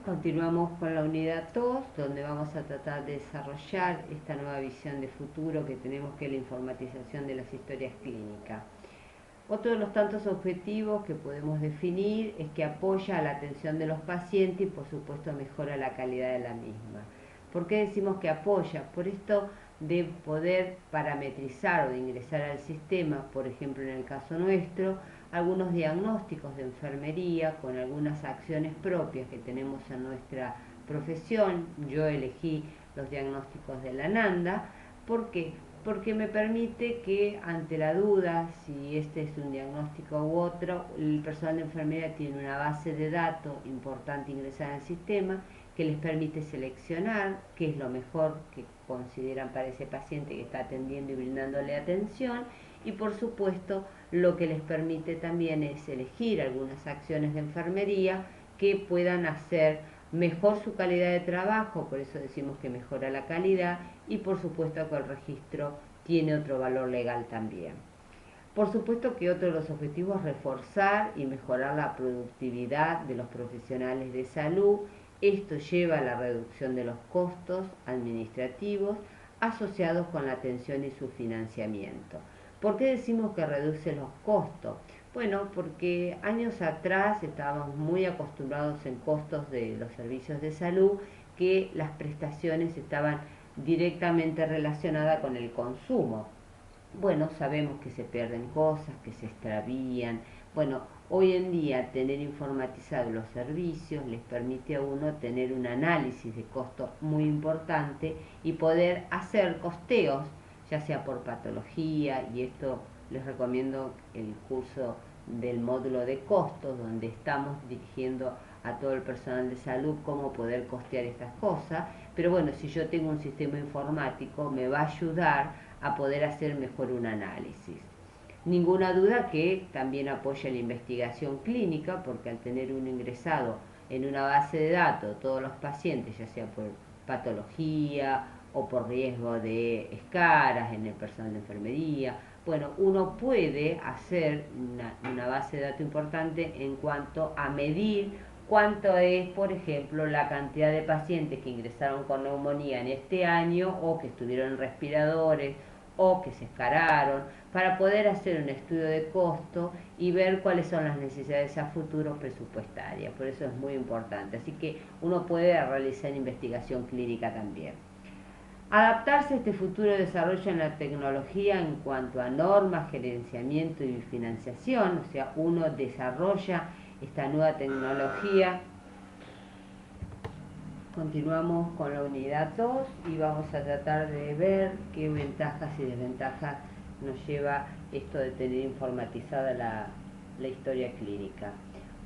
Continuamos con la unidad 2, donde vamos a tratar de desarrollar esta nueva visión de futuro que tenemos, que es la informatización de las historias clínicas. Otro de los tantos objetivos que podemos definir es que apoya a la atención de los pacientes y por supuesto mejora la calidad de la misma. ¿Por qué decimos que apoya? Por esto de poder parametrizar o de ingresar al sistema, por ejemplo en el caso nuestro, algunos diagnósticos de enfermería con algunas acciones propias que tenemos en nuestra profesión. Yo elegí los diagnósticos de la ANANDA. ¿Por qué? Porque me permite que ante la duda si este es un diagnóstico u otro, el personal de enfermería tiene una base de datos importante ingresada al sistema que les permite seleccionar qué es lo mejor que consideran para ese paciente que está atendiendo y brindándole atención, y por supuesto lo que les permite también es elegir algunas acciones de enfermería que puedan hacer mejor su calidad de trabajo, por eso decimos que mejora la calidad, y por supuesto que el registro tiene otro valor legal también. Por supuesto que otro de los objetivos es reforzar y mejorar la productividad de los profesionales de salud. Esto lleva a la reducción de los costos administrativos asociados con la atención y su financiamiento. ¿Por qué decimos que reduce los costos? Bueno, porque años atrás estábamos muy acostumbrados en costos de los servicios de salud que las prestaciones estaban directamente relacionadas con el consumo. Bueno, sabemos que se pierden cosas, que se extravían. Bueno, hoy en día tener informatizados los servicios les permite a uno tener un análisis de costo muy importante y poder hacer costeos, ya sea por patología, y esto les recomiendo el curso del módulo de costos, donde estamos dirigiendo a todo el personal de salud cómo poder costear estas cosas. Pero bueno, si yo tengo un sistema informático me va a ayudar a poder hacer mejor un análisis. Ninguna duda que también apoya la investigación clínica, porque al tener uno ingresado en una base de datos todos los pacientes, ya sea por patología o por riesgo de escaras en el personal de enfermería, bueno, uno puede hacer una base de datos importante en cuanto a medir cuánto es, por ejemplo, la cantidad de pacientes que ingresaron con neumonía en este año o que estuvieron en respiradores o que se escararon, para poder hacer un estudio de costo y ver cuáles son las necesidades a futuro presupuestarias. Por eso es muy importante. Así que uno puede realizar investigación clínica también. Adaptarse a este futuro desarrollo en la tecnología en cuanto a normas, gerenciamiento y financiación, o sea, uno desarrolla esta nueva tecnología. Continuamos con la unidad 2 y vamos a tratar de ver qué ventajas y desventajas nos lleva esto de tener informatizada la historia clínica.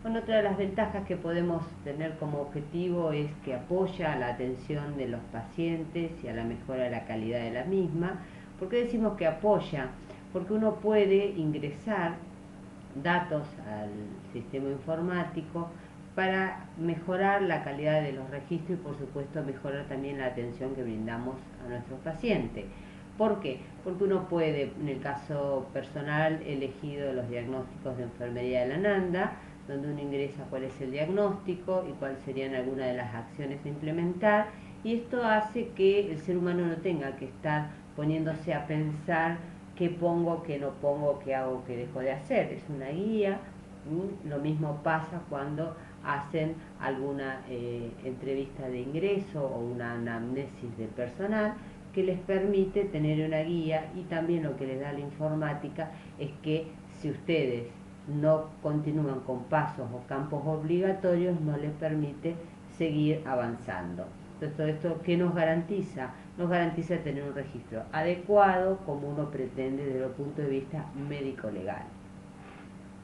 Bueno, otra de las ventajas que podemos tener como objetivo es que apoya a la atención de los pacientes y a la mejora de la calidad de la misma. ¿Por qué decimos que apoya? Porque uno puede ingresar datos al sistema informático para mejorar la calidad de los registros y por supuesto mejorar también la atención que brindamos a nuestros pacientes. ¿Por qué? Porque uno puede, en el caso personal, elegido los diagnósticos de enfermería de la ANANDA, donde uno ingresa cuál es el diagnóstico y cuáles serían algunas de las acciones a implementar, y esto hace que el ser humano no tenga que estar poniéndose a pensar qué pongo, qué no pongo, qué hago, qué dejo de hacer. Es una guía. Lo mismo pasa cuando hacen alguna entrevista de ingreso o una anamnesis del personal, que les permite tener una guía, y también lo que les da la informática es que si ustedes no continúan con pasos o campos obligatorios, no les permite seguir avanzando. Entonces, todo esto, ¿qué nos garantiza? Nos garantiza tener un registro adecuado como uno pretende desde el punto de vista médico-legal.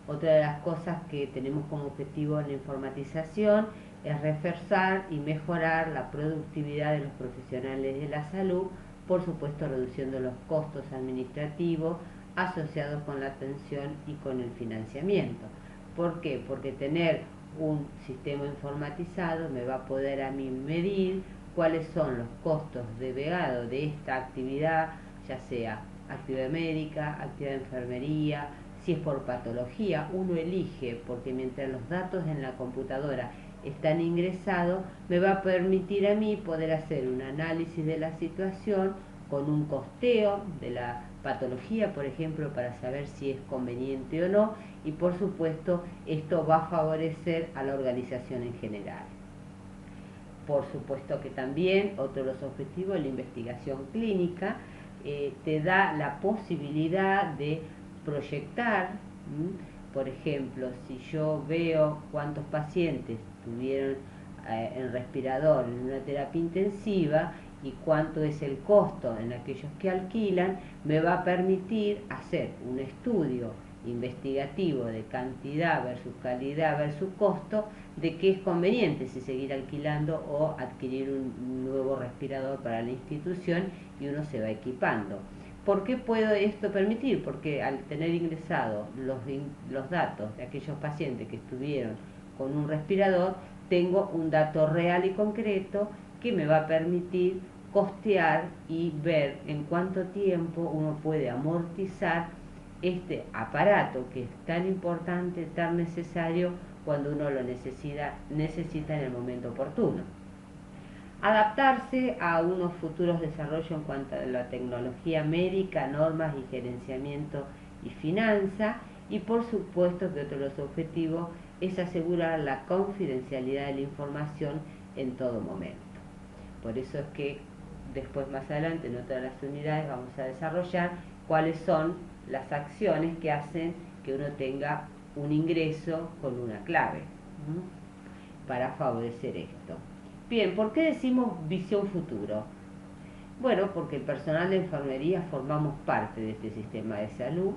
Otra de las cosas que tenemos como objetivo en la informatización es reforzar y mejorar la productividad de los profesionales de la salud, por supuesto reduciendo los costos administrativos asociados con la atención y con el financiamiento. ¿Por qué? Porque tener un sistema informatizado me va a poder a mí medir cuáles son los costos derivados de esta actividad, ya sea actividad médica, actividad de enfermería. Si es por patología, uno elige, porque mientras los datos en la computadora están ingresados, me va a permitir a mí poder hacer un análisis de la situación con un costeo de la patología, por ejemplo, para saber si es conveniente o no, y por supuesto esto va a favorecer a la organización en general. Por supuesto que también otro de los objetivos de la investigación clínica te da la posibilidad de proyectar, por ejemplo, si yo veo cuántos pacientes tuvieron en respirador en una terapia intensiva y cuánto es el costo en aquellos que alquilan, me va a permitir hacer un estudio investigativo de cantidad versus calidad versus costo, de qué es conveniente, si seguir alquilando o adquirir un nuevo respirador para la institución, y uno se va equipando. ¿Por qué puedo esto permitir? Porque al tener ingresados los datos de aquellos pacientes que estuvieron con un respirador, tengo un dato real y concreto que me va a permitir costear y ver en cuánto tiempo uno puede amortizar este aparato que es tan importante, tan necesario cuando uno lo necesita en el momento oportuno. Adaptarse a unos futuros desarrollos en cuanto a la tecnología médica, normas y gerenciamiento y finanza, y por supuesto que otro de los objetivos es asegurar la confidencialidad de la información en todo momento. Por eso es que después, más adelante, en otras de las unidades vamos a desarrollar cuáles son las acciones que hacen que uno tenga un ingreso con una clave, para favorecer esto. Bien, ¿por qué decimos visión futuro? Bueno, porque el personal de enfermería formamos parte de este sistema de salud,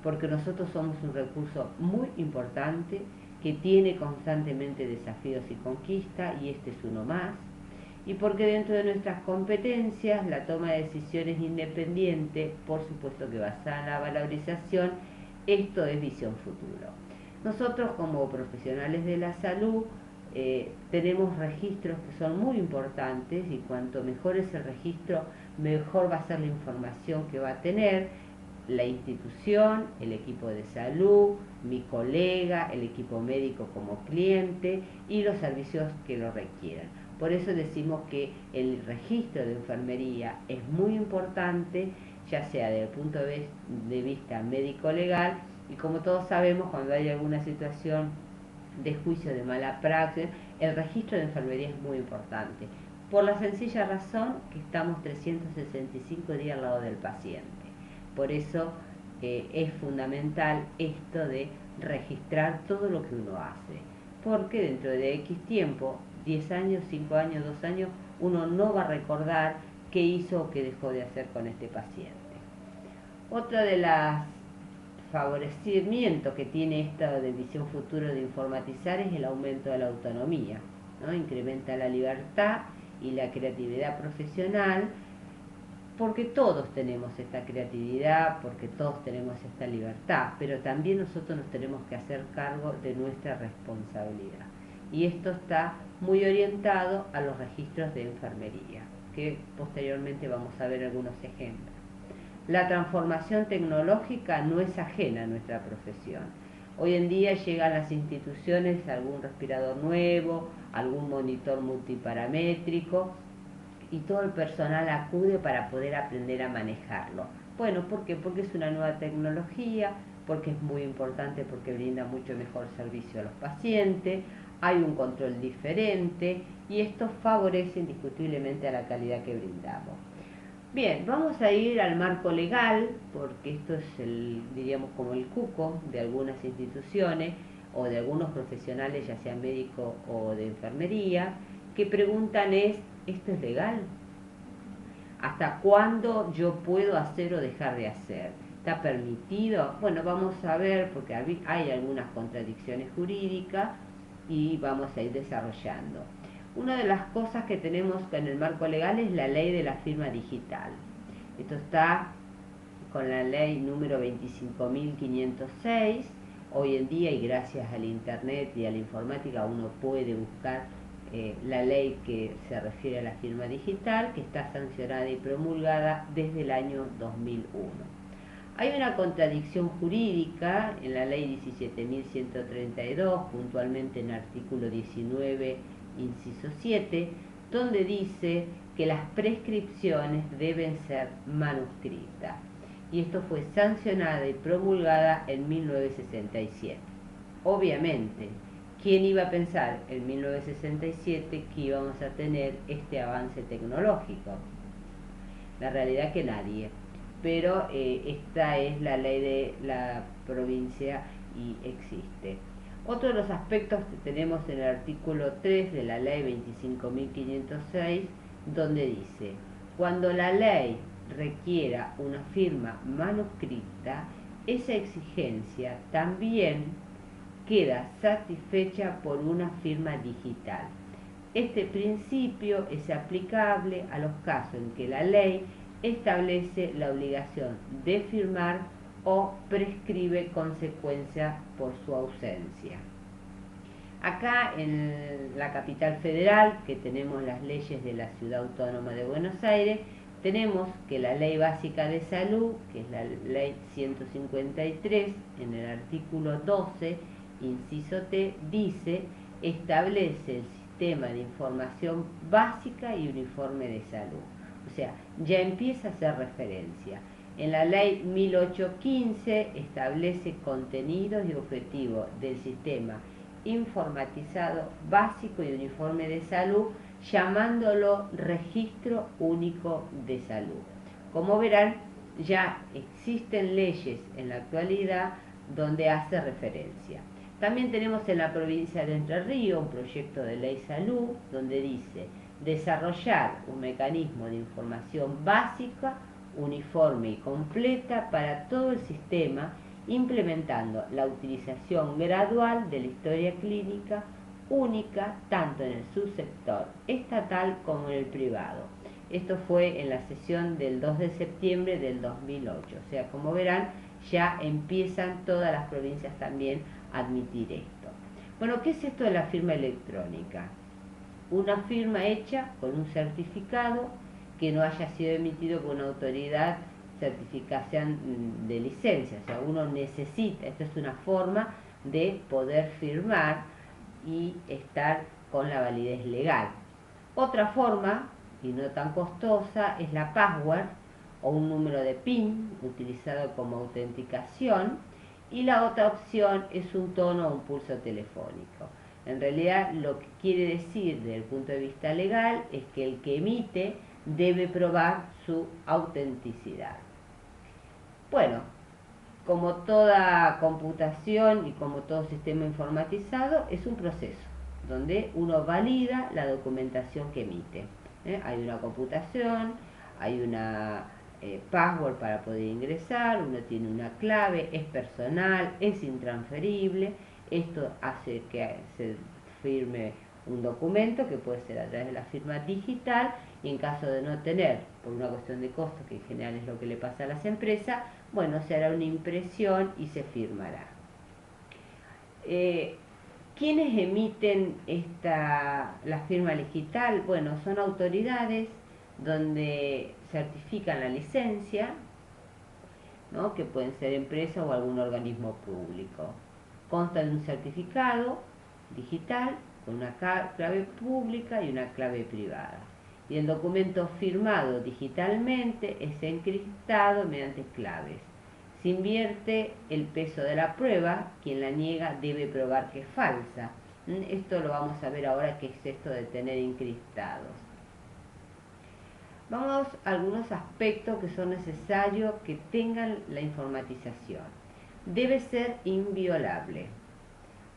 porque nosotros somos un recurso muy importante que tiene constantemente desafíos y conquistas, y este es uno más, y porque dentro de nuestras competencias la toma de decisiones independiente, por supuesto que basada en la valorización, esto es visión futuro. Nosotros como profesionales de la salud tenemos registros que son muy importantes, y cuanto mejor es el registro, mejor va a ser la información que va a tener la institución, el equipo de salud, mi colega, el equipo médico como cliente y los servicios que lo requieran. Por eso decimos que el registro de enfermería es muy importante, ya sea desde el punto de vista médico-legal, y como todos sabemos, cuando hay alguna situación de juicio de mala praxis, el registro de enfermería es muy importante, por la sencilla razón que estamos 365 días al lado del paciente. Por eso es fundamental esto de registrar todo lo que uno hace, porque dentro de X tiempo, 10 años, 5 años, 2 años, uno no va a recordar qué hizo o qué dejó de hacer con este paciente. Otra de las favorecimientos que tiene esta de visión futuro de informatizar es el aumento de la autonomía, ¿no? Incrementa la libertad y la creatividad profesional, porque todos tenemos esta creatividad, porque todos tenemos esta libertad, pero también nosotros nos tenemos que hacer cargo de nuestra responsabilidad. Y esto está muy orientado a los registros de enfermería, que posteriormente vamos a ver algunos ejemplos. La transformación tecnológica no es ajena a nuestra profesión. Hoy en día llegan a las instituciones algún respirador nuevo, algún monitor multiparamétrico, y todo el personal acude para poder aprender a manejarlo. Bueno, ¿por qué? Porque es una nueva tecnología, porque es muy importante, porque brinda mucho mejor servicio a los pacientes, hay un control diferente, y esto favorece indiscutiblemente a la calidad que brindamos. Bien, vamos a ir al marco legal, porque esto es diríamos como el cuco de algunas instituciones o de algunos profesionales, ya sean médicos o de enfermería, que preguntan ¿esto es legal? ¿Hasta cuándo yo puedo hacer o dejar de hacer? ¿Está permitido? Bueno, vamos a ver, porque hay algunas contradicciones jurídicas y vamos a ir desarrollando. Una de las cosas que tenemos en el marco legal es la ley de la firma digital. Esto está con la ley número 25.506. Hoy en día, y gracias al internet y a la informática, uno puede buscar la ley que se refiere a la firma digital, que está sancionada y promulgada desde el año 2001. Hay una contradicción jurídica en la ley 17.132, puntualmente en el artículo 19, inciso 7, donde dice que las prescripciones deben ser manuscritas. Y esto fue sancionada y promulgada en 1967. Obviamente, ¿quién iba a pensar en 1967 que íbamos a tener este avance tecnológico? La realidad es que nadie. Pero esta es la ley de la provincia y existe. Otro de los aspectos que tenemos en el artículo 3 de la ley 25.506, donde dice: cuando la ley requiera una firma manuscrita, esa exigencia también queda satisfecha por una firma digital. Este principio es aplicable a los casos en que la ley establece la obligación de firmar o prescribe consecuencias por su ausencia. Acá en la capital federal, que tenemos las leyes de la Ciudad Autónoma de Buenos Aires, tenemos que la Ley Básica de Salud, que es la Ley 153, en el artículo 12, inciso T, dice: establece el sistema de información básica y uniforme de salud. O sea, ya empieza a hacer referencia. En la ley 1815 establece contenidos y objetivos del sistema informatizado básico y uniforme de salud, llamándolo Registro Único de Salud. Como verán, ya existen leyes en la actualidad donde hace referencia. También tenemos en la provincia de Entre Ríos un proyecto de ley salud donde dice: desarrollar un mecanismo de información básica, uniforme y completa para todo el sistema, implementando la utilización gradual de la historia clínica única tanto en el subsector estatal como en el privado. Esto fue en la sesión del 2 de septiembre del 2008. O sea, como verán, ya empiezan todas las provincias también a admitir esto. Bueno, ¿qué es esto de la firma electrónica? Una firma hecha con un certificado que no haya sido emitido por una autoridad certificación de licencia. O sea, uno necesita, esto es una forma de poder firmar y estar con la validez legal. Otra forma, y no tan costosa, es la password o un número de PIN utilizado como autenticación, y la otra opción es un tono o un pulso telefónico. En realidad, lo que quiere decir desde el punto de vista legal es que el que emite debe probar su autenticidad. Bueno, como toda computación y como todo sistema informatizado, es un proceso donde uno valida la documentación que emite. Hay una computación, hay una password para poder ingresar, uno tiene una clave, es personal, es intransferible. Esto hace que se firme un documento que puede ser a través de la firma digital, y en caso de no tener, por una cuestión de costo, que en general es lo que le pasa a las empresas, bueno, se hará una impresión y se firmará. ¿Quiénes emiten la firma digital? Bueno, son autoridades donde certifican la licencia, ¿no?, que pueden ser empresas o algún organismo público. Consta de un certificado digital con una clave pública y una clave privada. Y el documento firmado digitalmente es encriptado mediante claves. Se invierte el peso de la prueba, quien la niega debe probar que es falsa. Esto lo vamos a ver ahora, qué es esto de tener encriptados. Vamos a algunos aspectos que son necesarios que tengan la informatización. Debe ser inviolable.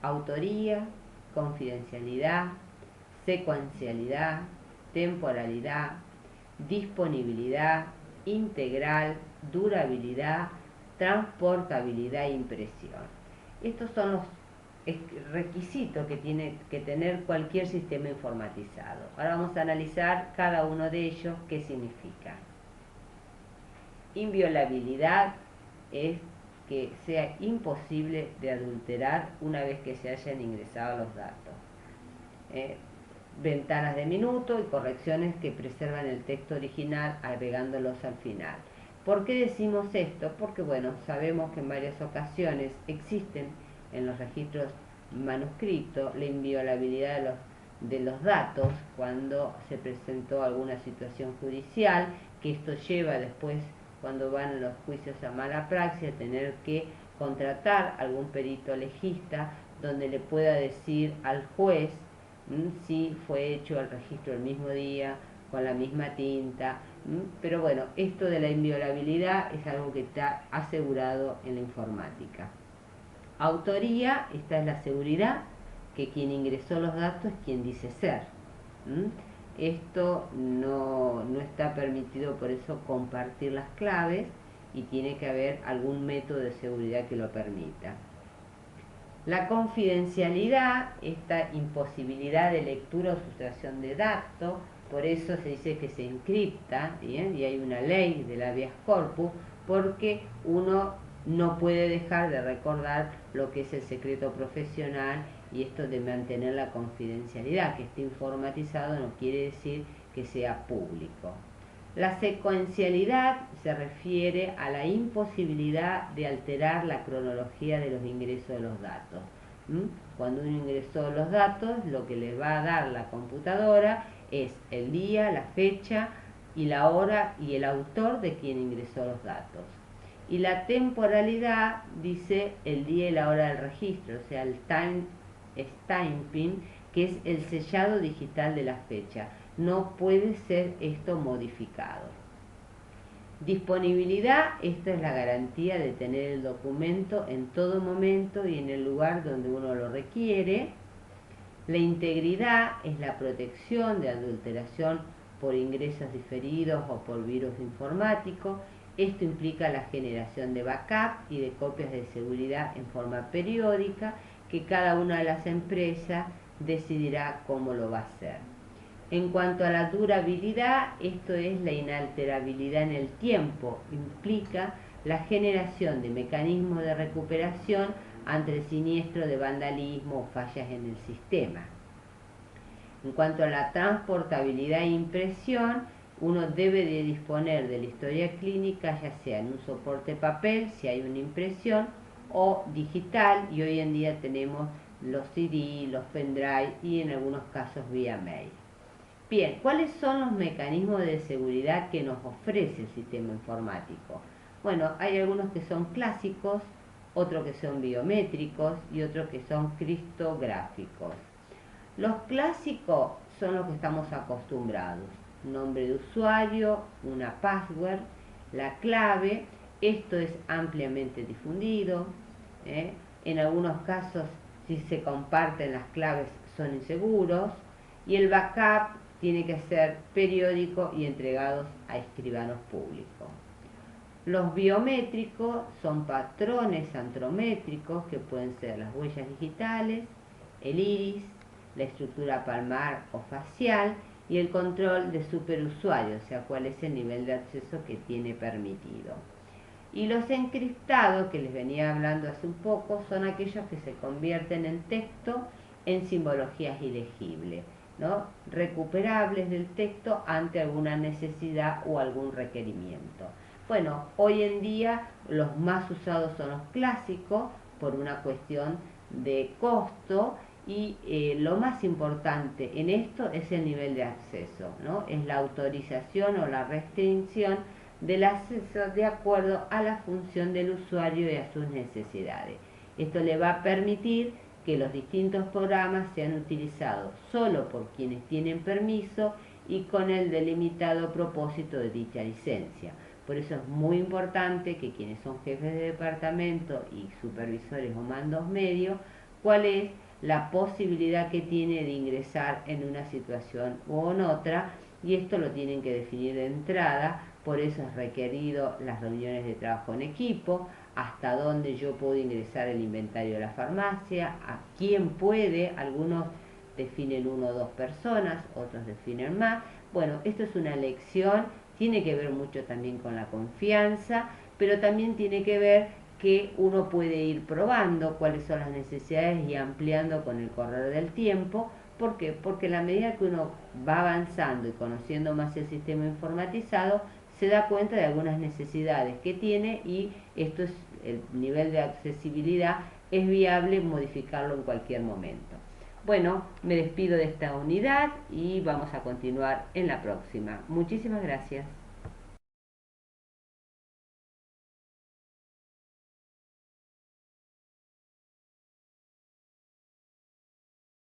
Autoría, confidencialidad, secuencialidad, temporalidad, disponibilidad, integral, durabilidad, transportabilidad e impresión. Estos son los requisitos que tiene que tener cualquier sistema informatizado. Ahora vamos a analizar cada uno de ellos, qué significa. Inviolabilidad es que sea imposible de adulterar una vez que se hayan ingresado los datos. Ventanas de minuto y correcciones que preservan el texto original agregándolos al final. ¿Por qué decimos esto? Porque bueno, sabemos que en varias ocasiones existen en los registros manuscritos la inviolabilidad de los datos cuando se presentó alguna situación judicial, que esto lleva después, cuando van los juicios a mala praxis, a tener que contratar algún perito legista donde le pueda decir al juez si fue hecho el registro el mismo día, con la misma tinta. Pero bueno, esto de la inviolabilidad es algo que está asegurado en la informática. Autoría, esta es la seguridad, que quien ingresó los datos es quien dice ser. Esto no está permitido, por eso, compartir las claves, y tiene que haber algún método de seguridad que lo permita. La confidencialidad, esta imposibilidad de lectura o sustracción de datos, por eso se dice que se encripta, ¿bien? Y hay una ley del habeas corpus, porque uno no puede dejar de recordar lo que es el secreto profesional, y esto de mantener la confidencialidad. Que esté informatizado no quiere decir que sea público. La secuencialidad se refiere a la imposibilidad de alterar la cronología de los ingresos de los datos. Cuando uno ingresó los datos, lo que le va a dar la computadora es el día, la fecha y la hora y el autor de quien ingresó los datos. Y la temporalidad dice el día y la hora del registro, o sea, el stamping, que es el sellado digital de la fecha. No puede ser esto modificado. Disponibilidad, esta es la garantía de tener el documento en todo momento y en el lugar donde uno lo requiere. La integridad es la protección de adulteración por ingresos diferidos o por virus informáticos. Esto implica la generación de backup y de copias de seguridad en forma periódica, que cada una de las empresas decidirá cómo lo va a hacer. En cuanto a la durabilidad, esto es la inalterabilidad en el tiempo, implica la generación de mecanismos de recuperación ante el siniestro de vandalismo o fallas en el sistema. En cuanto a la transportabilidad e impresión, uno debe de disponer de la historia clínica, ya sea en un soporte papel, si hay una impresión, o digital, y hoy en día tenemos los CD, los pendrive y en algunos casos vía mail. Bien, ¿cuáles son los mecanismos de seguridad que nos ofrece el sistema informático? Bueno, hay algunos que son clásicos, otros que son biométricos y otros que son criptográficos. Los clásicos son los que estamos acostumbrados: nombre de usuario, una password, la clave. Esto es ampliamente difundido. En algunos casos, si se comparten las claves, son inseguros. Y el backup tiene que ser periódico y entregados a escribanos públicos. Los biométricos son patrones antrométricos, que pueden ser las huellas digitales, el iris, la estructura palmar o facial, y el control de superusuario, o sea, cuál es el nivel de acceso que tiene permitido. Y los encriptados, que les venía hablando hace un poco, son aquellos que se convierten en texto en simbologías ilegibles, ¿no? Recuperables del texto ante alguna necesidad o algún requerimiento. Bueno, hoy en día los más usados son los clásicos por una cuestión de costo, y lo más importante en esto es el nivel de acceso, ¿no? Es la autorización o la restricción del acceso de acuerdo a la función del usuario y a sus necesidades. Esto le va a permitir que los distintos programas sean utilizados solo por quienes tienen permiso y con el delimitado propósito de dicha licencia. Por eso es muy importante que quienes son jefes de departamento y supervisores o mandos medios, cuál es la posibilidad que tiene de ingresar en una situación o en otra, y esto lo tienen que definir de entrada. Por eso es requerido las reuniones de trabajo en equipo, hasta dónde yo puedo ingresar el inventario de la farmacia, a quién puede. Algunos definen 1 o 2 personas, otros definen más. Bueno, esto es una elección, tiene que ver mucho también con la confianza, pero también tiene que ver que uno puede ir probando cuáles son las necesidades y ampliando con el correr del tiempo. ¿Por qué? Porque a la medida que uno va avanzando y conociendo más el sistema informatizado, se da cuenta de algunas necesidades que tiene y esto es el nivel de accesibilidad, es viable modificarlo en cualquier momento. Bueno, me despido de esta unidad y vamos a continuar en la próxima. Muchísimas gracias.